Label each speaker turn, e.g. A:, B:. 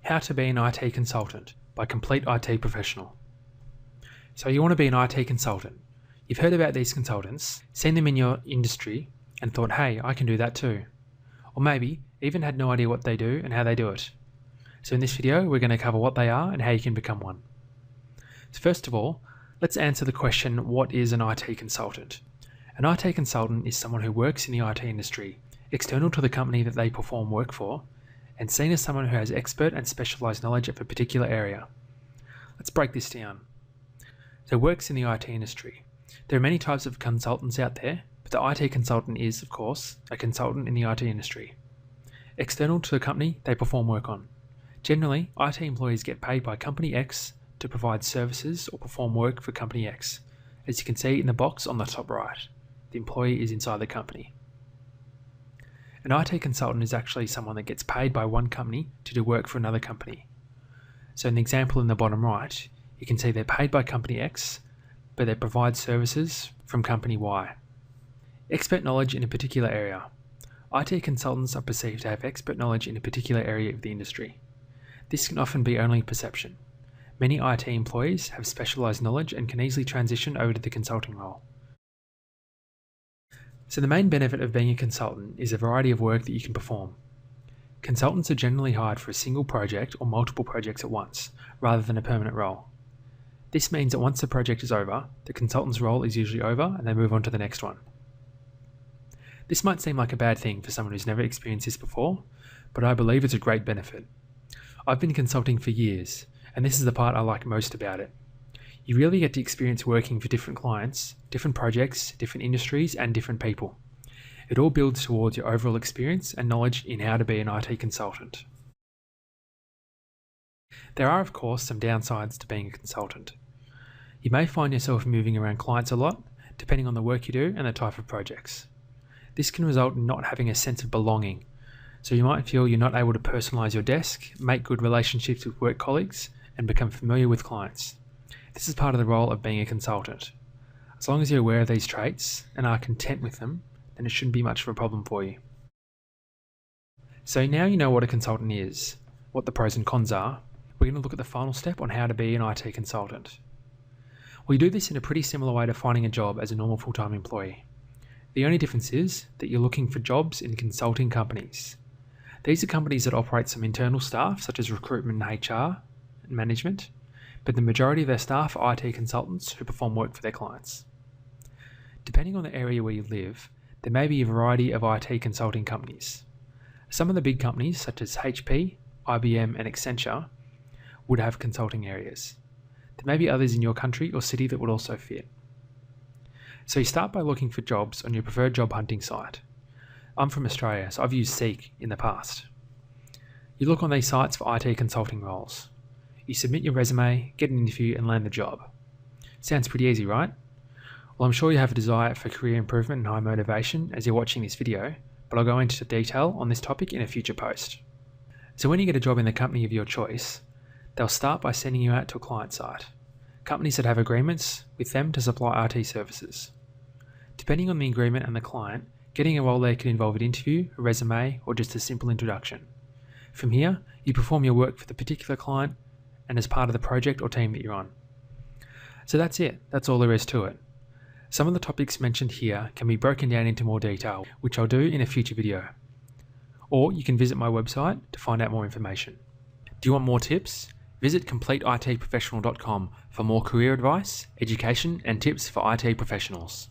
A: How to be an IT consultant by Complete IT Professional. So you want to be an IT consultant. You've heard about these consultants, seen them in your industry and thought, hey, I can do that too. Or maybe even had no idea what they do and how they do it. So in this video, we're going to cover what they are and how you can become one. So first of all, let's answer the question, what is an IT consultant? An IT consultant is someone who works in the IT industry, external to the company that they perform work for, and seen as someone who has expert and specialised knowledge of a particular area. Let's break this down. So works in the IT industry. There are many types of consultants out there, but the IT consultant is, of course, a consultant in the IT industry. External to the company they perform work on. Generally, IT employees get paid by Company X to provide services or perform work for Company X. As you can see in the box on the top right, the employee is inside the company. An IT consultant is actually someone that gets paid by one company to do work for another company. So in the example in the bottom right, you can see they're paid by Company X, but they provide services from Company Y. Expert knowledge in a particular area. IT consultants are perceived to have expert knowledge in a particular area of the industry. This can often be only perception. Many IT employees have specialised knowledge and can easily transition over to the consulting role. So the main benefit of being a consultant is a variety of work that you can perform. Consultants are generally hired for a single project or multiple projects at once, rather than a permanent role. This means that once the project is over, the consultant's role is usually over and they move on to the next one. This might seem like a bad thing for someone who's never experienced this before, but I believe it's a great benefit. I've been consulting for years, and this is the part I like most about it. You really get to experience working for different clients, different projects, different industries, and different people. It all builds towards your overall experience and knowledge in how to be an IT consultant. There are, of course, some downsides to being a consultant. You may find yourself moving around clients a lot, depending on the work you do and the type of projects. This can result in not having a sense of belonging, so you might feel you're not able to personalise your desk, make good relationships with work colleagues, and become familiar with clients. This is part of the role of being a consultant. As long as you're aware of these traits and are content with them, then it shouldn't be much of a problem for you. So now you know what a consultant is, what the pros and cons are, we're going to look at the final step on how to be an IT consultant. We do this in a pretty similar way to finding a job as a normal full-time employee. The only difference is that you're looking for jobs in consulting companies. These are companies that operate some internal staff, such as recruitment and HR and management, but the majority of their staff are IT consultants who perform work for their clients. Depending on the area where you live, there may be a variety of IT consulting companies. Some of the big companies, such as HP, IBM and Accenture, would have consulting areas. There may be others in your country or city that would also fit. So you start by looking for jobs on your preferred job hunting site. I'm from Australia, so I've used Seek in the past. You look on these sites for IT consulting roles. You submit your resume, get an interview and land the job. Sounds pretty easy, right? Well, I'm sure you have a desire for career improvement and high motivation as you're watching this video, but I'll go into detail on this topic in a future post. So when you get a job in the company of your choice, they'll start by sending you out to a client site, companies that have agreements with them to supply IT services. Depending on the agreement and the client, getting a role there can involve an interview, a resume, or just a simple introduction. From here, you perform your work for the particular client and as part of the project or team that you're on. So that's it, that's all there is to it. Some of the topics mentioned here can be broken down into more detail, which I'll do in a future video. Or you can visit my website to find out more information. Do you want more tips? Visit CompleteITProfessional.com for more career advice, education and tips for IT professionals.